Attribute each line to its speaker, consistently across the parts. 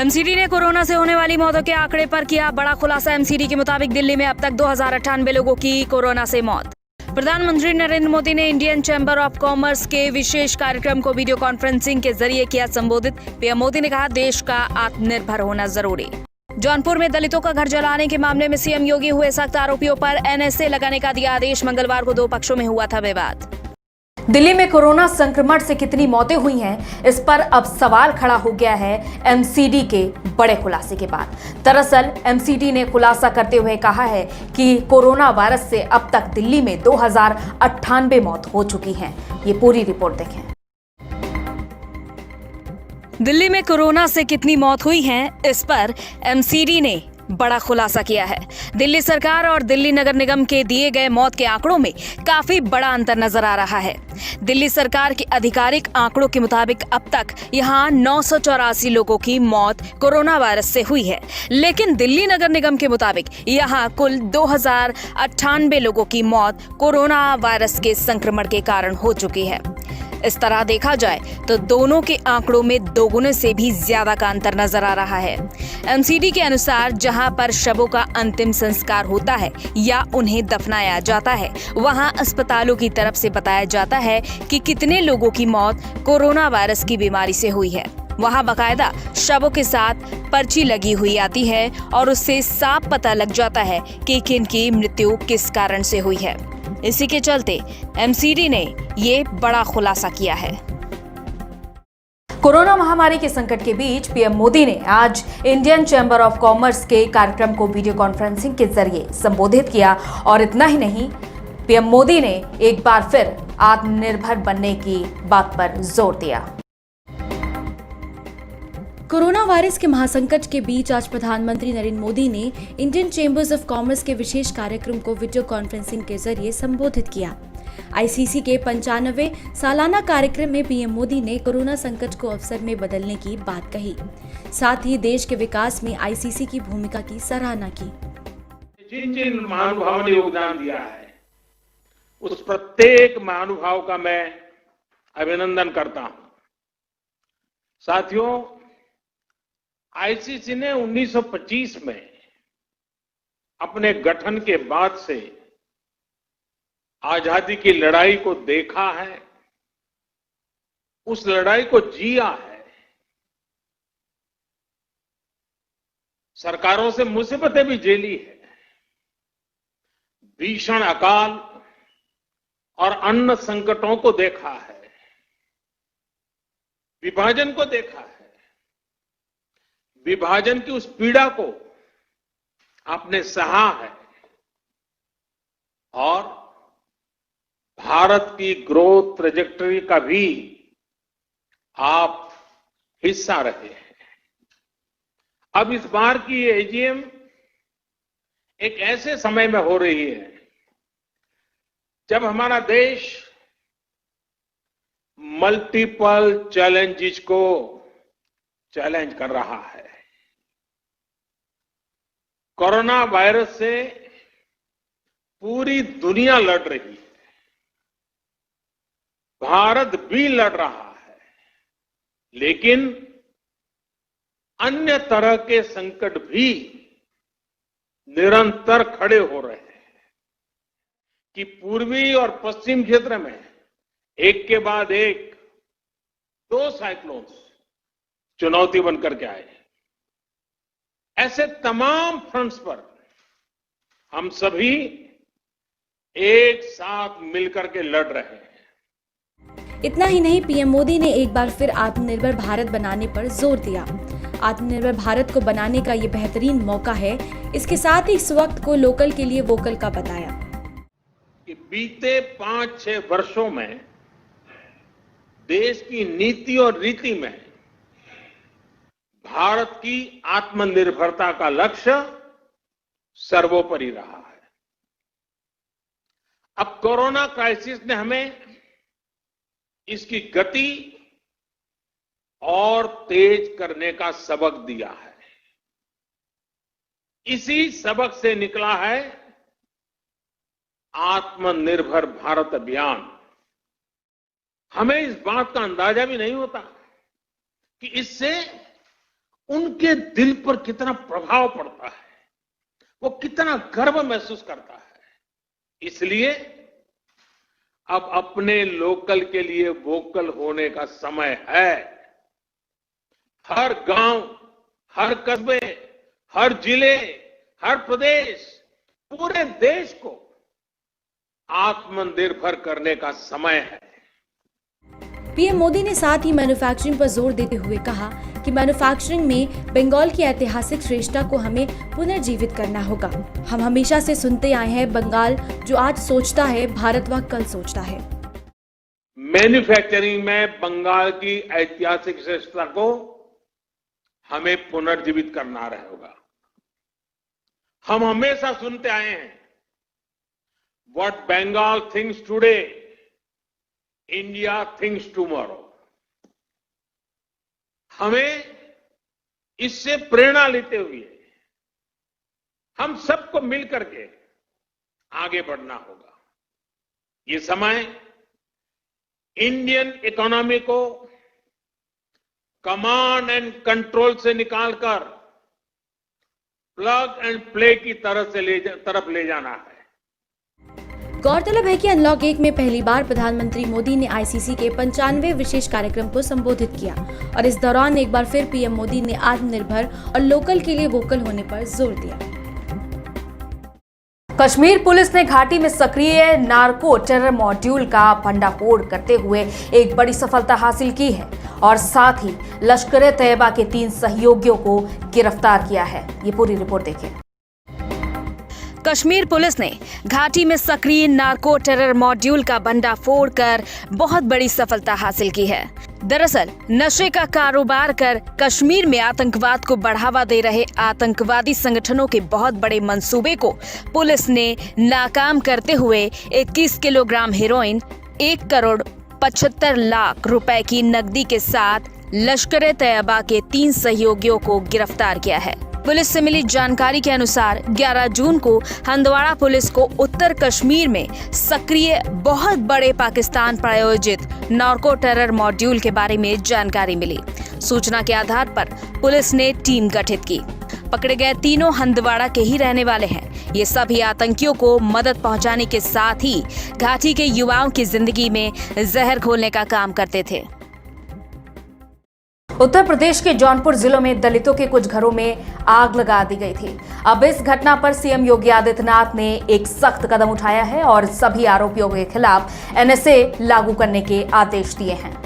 Speaker 1: MCD ने corona से होने वाली मौतों के आंकड़े पर किया बड़ा खुलासा। एमसीडी के मुताबिक दिल्ली में अब तक 2098 लोगों की कोरोना से मौत। प्रधानमंत्री नरेंद्र मोदी ने इंडियन चैम्बर ऑफ कॉमर्स के विशेष कार्यक्रम को वीडियो कॉन्फ्रेंसिंग के जरिए किया संबोधित। पीएम मोदी ने कहा, देश का आत्मनिर्भर होना जरूरी। जौनपुर में दलितों का घर जलाने के मामले में सीएम योगी हुए सख्त। आरोपियों पर एनएसए लगाने का दिया आदेश। मंगलवार को दो पक्षों में हुआ था विवाद। दिल्ली में कोरोना संक्रमण से कितनी मौतें हुई हैं, इस पर अब सवाल खड़ा हो गया है एमसीडी के बड़े खुलासे के बाद। दरअसल एमसीडी ने खुलासा करते हुए कहा है कि कोरोना वायरस से अब तक दिल्ली में 2098 मौत हो चुकी हैं। ये पूरी रिपोर्ट देखें। दिल्ली में कोरोना से कितनी मौत हुई है, इस पर एमसीडी ने बड़ा खुलासा किया है। दिल्ली सरकार और दिल्ली नगर निगम के दिए गए मौत के आंकड़ों में काफी बड़ा अंतर नजर आ रहा है। दिल्ली सरकार के आधिकारिक आंकड़ों के मुताबिक अब तक यहां 984 लोगों की मौत कोरोना वायरस से हुई है, लेकिन दिल्ली नगर निगम के मुताबिक यहां कुल 2098 लोगों की मौत कोरोना वायरस के संक्रमण के कारण हो चुकी है। इस तरह देखा जाए तो दोनों के आंकड़ों में दोगुने से भी ज्यादा का अंतर नजर आ रहा है। एमसीडी के अनुसार जहां पर शवों का अंतिम संस्कार होता है या उन्हें दफनाया जाता है, वहां अस्पतालों की तरफ से बताया जाता है कि कितने लोगों की मौत कोरोना वायरस की बीमारी से हुई है। वहां बाकायदा शवों के साथ पर्ची लगी हुई आती है और उससे साफ पता लग जाता है कि किनकी मृत्यु किस कारण से हुई है। इसी के चलते एमसीडी ने ये बड़ा खुलासा किया है। कोरोना महामारी के संकट के बीच पीएम मोदी ने आज इंडियन चैम्बर ऑफ कॉमर्स के कार्यक्रम को वीडियो कॉन्फ्रेंसिंग के जरिए संबोधित किया। और इतना ही नहीं, पीएम मोदी ने एक बार फिर आत्मनिर्भर बनने की बात पर जोर दिया।
Speaker 2: कोरोना वायरस के महासंकट के बीच आज प्रधानमंत्री नरेंद्र मोदी ने इंडियन चैम्बर्स ऑफ कॉमर्स के विशेष कार्यक्रम को वीडियो कॉन्फ्रेंसिंग के जरिए संबोधित किया। आईसीसी के 95वें सालाना कार्यक्रम में पीएम मोदी ने कोरोना संकट को अवसर में बदलने की बात कही। साथ ही देश के विकास में आईसीसी की भूमिका की सराहना की।
Speaker 3: जिन जिन महानुभावों ने योगदान दिया है, उस प्रत्येक महानुभाव का मैं अभिनंदन करता हूं। साथियों, आईसीसी ने 1925 में अपने गठन के बाद से आजादी की लड़ाई को देखा है, उस लड़ाई को जिया है। सरकारों से मुसीबतें भी झेली है, भीषण अकाल और अन्न संकटों को देखा है, विभाजन को देखा है। विभाजन की उस पीड़ा को आपने सहा है और भारत की ग्रोथ ट्रेजेक्टरी का भी आप हिस्सा रहे हैं। अब इस बार की एजीएम एक ऐसे समय में हो रही है जब हमारा देश मल्टीपल चैलेंजेस को चैलेंज कर रहा है। कोरोना वायरस से पूरी दुनिया लड़ रही है, भारत भी लड़ रहा है, लेकिन अन्य तरह के संकट भी निरंतर खड़े हो रहे हैं कि पूर्वी और पश्चिम क्षेत्र में एक के बाद एक दो साइक्लोन चुनौती बनकर के आए। ऐसे तमाम फ्रंट्स पर हम सभी एक साथ मिलकर के लड़ रहे हैं।
Speaker 2: इतना ही नहीं, पीएम मोदी ने एक बार फिर आत्मनिर्भर भारत बनाने पर जोर दिया। आत्मनिर्भर भारत को बनाने का ये बेहतरीन मौका है। इसके साथ ही इस वक्त को लोकल के लिए वोकल का बताया
Speaker 3: कि बीते 5-6 वर्षों में देश की नीति और रीति में भारत की आत्मनिर्भरता का लक्ष्य सर्वोपरि रहा है। अब कोरोना क्राइसिस ने हमें इसकी गति और तेज करने का सबक दिया है। इसी सबक से निकला है आत्मनिर्भर भारत अभियान। हमें इस बात का अंदाजा भी नहीं होता कि इससे उनके दिल पर कितना प्रभाव पड़ता है, वो कितना गर्व महसूस करता है। इसलिए अब अपने लोकल के लिए वोकल होने का समय है। हर गांव, हर कस्बे, हर जिले, हर प्रदेश, पूरे देश को आत्मनिर्भर करने का समय है।
Speaker 2: पीएम मोदी ने साथ ही मैन्युफैक्चरिंग पर जोर देते हुए कहा कि मैन्युफैक्चरिंग में बंगाल की ऐतिहासिक श्रेष्ठता को हमें पुनर्जीवित करना होगा। हम हमेशा से सुनते आए हैं, बंगाल जो आज सोचता है, भारत वह कल सोचता है।
Speaker 3: मैन्युफैक्चरिंग में बंगाल की ऐतिहासिक श्रेष्ठता को हमें पुनर्जीवित करना होगा। हम हमेशा सुनते आए हैं, what Bengal thinks today, India thinks tomorrow. हमें इससे प्रेरणा लेते हुए हम सबको मिलकर के आगे बढ़ना होगा। ये समय इंडियन इकोनॉमी को कमांड एंड कंट्रोल से निकालकर प्लग एंड प्ले की तरफ ले जाना है।
Speaker 2: गौरतलब है कि अनलॉक 1 में पहली बार प्रधानमंत्री मोदी ने आईसीसी के 95वें विशेष कार्यक्रम को संबोधित किया और इस दौरान एक बार फिर पीएम मोदी ने आत्मनिर्भर और लोकल के लिए वोकल होने पर जोर दिया।
Speaker 1: कश्मीर पुलिस ने घाटी में सक्रिय नार्को टेरर मॉड्यूल का भंडाफोड़ करते हुए एक बड़ी सफलता हासिल की है और साथ ही लश्कर-ए-तैयबा के 3 सहयोगियों को गिरफ्तार किया है। ये पूरी रिपोर्ट देखें। कश्मीर पुलिस ने घाटी में सक्रिय नार्को टेरर मॉड्यूल का भंडाफोड़ कर बहुत बड़ी सफलता हासिल की है। दरअसल नशे का कारोबार कर कश्मीर में आतंकवाद को बढ़ावा दे रहे आतंकवादी संगठनों के बहुत बड़े मंसूबे को पुलिस ने नाकाम करते हुए 21 किलोग्राम हेरोइन, 1 करोड़ 75 लाख रुपए की नकदी के साथ लश्कर-ए-तैयबा के 3 सहयोगियों को गिरफ्तार किया है। पुलिस से मिली जानकारी के अनुसार 11 जून को हंदवाड़ा पुलिस को उत्तर कश्मीर में सक्रिय बहुत बड़े पाकिस्तान प्रायोजित नार्को टेरर मॉड्यूल के बारे में जानकारी मिली। सूचना के आधार पर पुलिस ने टीम गठित की। पकड़े गए तीनों हंदवाड़ा के ही रहने वाले हैं। ये सभी आतंकियों को मदद पहुंचाने के साथ ही घाटी के युवाओं की जिंदगी में जहर घोलने का काम करते थे। उत्तर प्रदेश के जौनपुर जिलों में दलितों के कुछ घरों में आग लगा दी गई थी। अब इस घटना पर सीएम योगी आदित्यनाथ ने एक सख्त कदम उठाया है और सभी आरोपियों के खिलाफ एनएसए लागू करने के आदेश दिए हैं।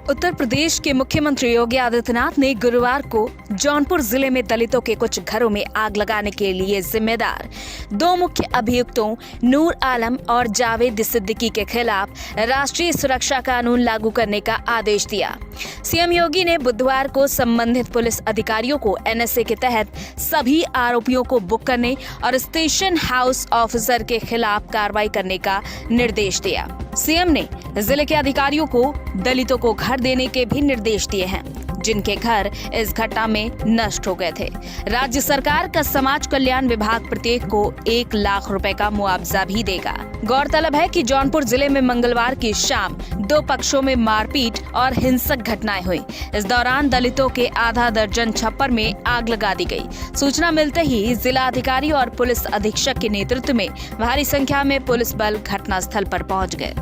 Speaker 1: उत्तर प्रदेश के मुख्यमंत्री योगी आदित्यनाथ ने गुरुवार को जौनपुर जिले में दलितों के कुछ घरों में आग लगाने के लिए जिम्मेदार 2 मुख्य अभियुक्तों नूर आलम और जावेद सिद्दीकी के खिलाफ राष्ट्रीय सुरक्षा कानून लागू करने का आदेश दिया। सीएम योगी ने बुधवार को संबंधित पुलिस अधिकारियों को एनएसए के तहत सभी आरोपियों को बुक करने और स्टेशन हाउस ऑफिसर के खिलाफ कार्रवाई करने का निर्देश दिया। सीएम ने जिले के अधिकारियों को दलितों को घर देने के भी निर्देश दिए हैं, जिनके घर इस घटना में नष्ट हो गए थे। राज्य सरकार का समाज कल्याण विभाग प्रत्येक को 1 लाख रुपए का मुआवजा भी देगा। गौरतलब है कि जौनपुर जिले में मंगलवार की शाम 2 पक्षों में मारपीट और हिंसक घटनाएं हुई। इस दौरान दलितों के आधा दर्जन छप्पर में आग लगा दी गई। सूचना मिलते ही जिला अधिकारी और पुलिस अधीक्षक के नेतृत्व में भारी संख्या में पुलिस बल घटनास्थल पर पहुंच गए।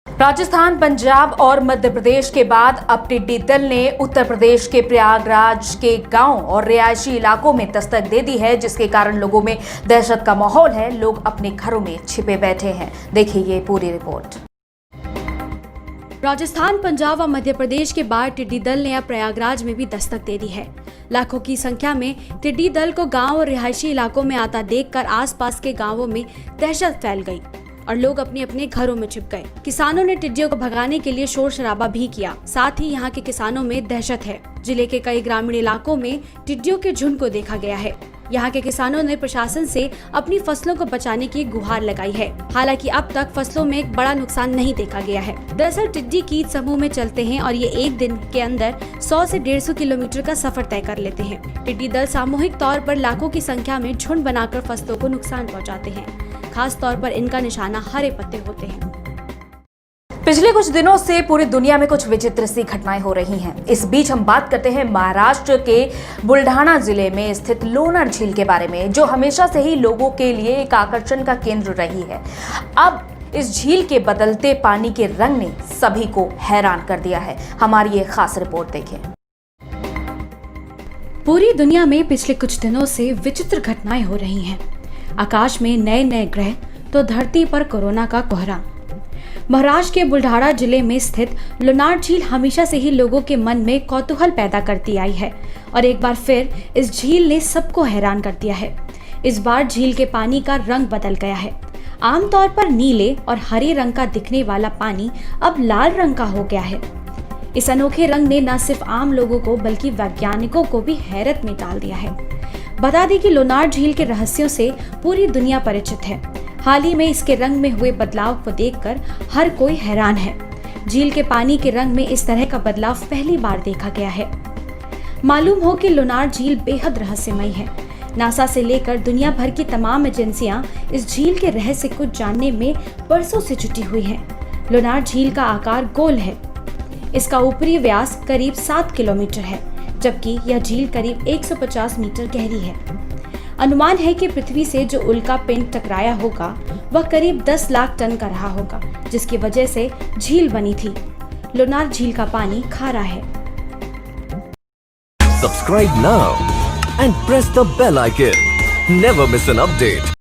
Speaker 1: राजस्थान, पंजाब और मध्य प्रदेश के बाद अब टिड्डी दल ने उत्तर प्रदेश के प्रयागराज के गांव और रिहायशी इलाकों में दस्तक दे दी है, जिसके कारण लोगों में दहशत का माहौल है। लोग अपने घरों में छिपे बैठे हैं। देखिए ये पूरी रिपोर्ट।
Speaker 2: राजस्थान, पंजाब और मध्य प्रदेश के बाद टिड्डी दल ने अब प्रयागराज में भी दस्तक दे दी है। लाखों की संख्या में टिड्डी दल को गांव और रिहायशी इलाकों में आता देखकर आसपास के गांवों में दहशत फैल गई और लोग अपने अपने घरों में छिप गए। किसानों ने टिड्डियों को भगाने के लिए शोर शराबा भी किया। साथ ही यहाँ के किसानों में दहशत है। जिले के कई ग्रामीण इलाकों में टिड्डियों के झुंड को देखा गया है। यहाँ के किसानों ने प्रशासन से अपनी फसलों को बचाने की गुहार लगाई है। हालांकि अब तक फसलों में एक बड़ा नुकसान नहीं देखा गया है। दरअसल टिड्डी कीट समूह में चलते हैं और ये एक दिन के अंदर 100 से 150 किलोमीटर का सफर तय कर लेते हैं। टिड्डी दल सामूहिक तौर पर लाखों की संख्या में झुंड बनाकर फसलों को नुकसान पहुँचाते हैं। खास तौर पर इनका निशाना हरे पत्ते होते हैं।
Speaker 1: पिछले कुछ दिनों से पूरी दुनिया में कुछ विचित्र सी घटनाएं हो रही हैं। इस बीच हम बात करते हैं महाराष्ट्र के बुल्ढाना जिले में स्थित लोनार झील के बारे में, जो हमेशा से ही लोगों के लिए एक आकर्षण का केंद्र रही है। अब इस झील के बदलते पानी के रंग ने सभी को हैरान कर दिया है। हमारी ये खास रिपोर्ट देखें।
Speaker 2: पूरी दुनिया में पिछले कुछ दिनों से विचित्र घटनाएं हो रही हैं। आकाश में नए नए ग्रह तो धरती पर कोरोना का कोहरा। महाराष्ट्र के बुल्ढाना जिले में स्थित लोनार झील हमेशा से ही लोगों के मन में कौतूहल पैदा करती आई है और एक बार फिर इस झील ने सबको हैरान कर दिया है। इस बार झील के पानी का रंग बदल गया है। आमतौर पर नीले और हरे रंग का दिखने वाला पानी अब लाल रंग का हो गया है। इस अनोखे रंग ने न सिर्फ आम लोगों को बल्कि वैज्ञानिकों को भी हैरत में डाल दिया है। बता दें कि लोनार झील के रहस्यों से पूरी दुनिया परिचित है। हाल ही में इसके रंग में हुए बदलाव को देखकर हर कोई हैरान है। झील के पानी के रंग में इस तरह का बदलाव पहली बार देखा गया है। मालूम हो कि लोनार झील बेहद रहस्यमय है। नासा से लेकर दुनिया भर की तमाम एजेंसियां इस झील के रहस्य को जानने में बरसों से जुटी हुई हैं। लोनार झील का आकार गोल है। इसका ऊपरी व्यास करीब 7 किलोमीटर है, जबकि यह झील करीब 150 मीटर गहरी है। अनुमान है कि पृथ्वी से जो उल्का पिंड टकराया होगा वह करीब 10 लाख टन का रहा होगा, जिसकी वजह से झील बनी थी। लोनार झील का पानी खारा है।
Speaker 4: Subscribe now and press the bell icon. Never miss an update.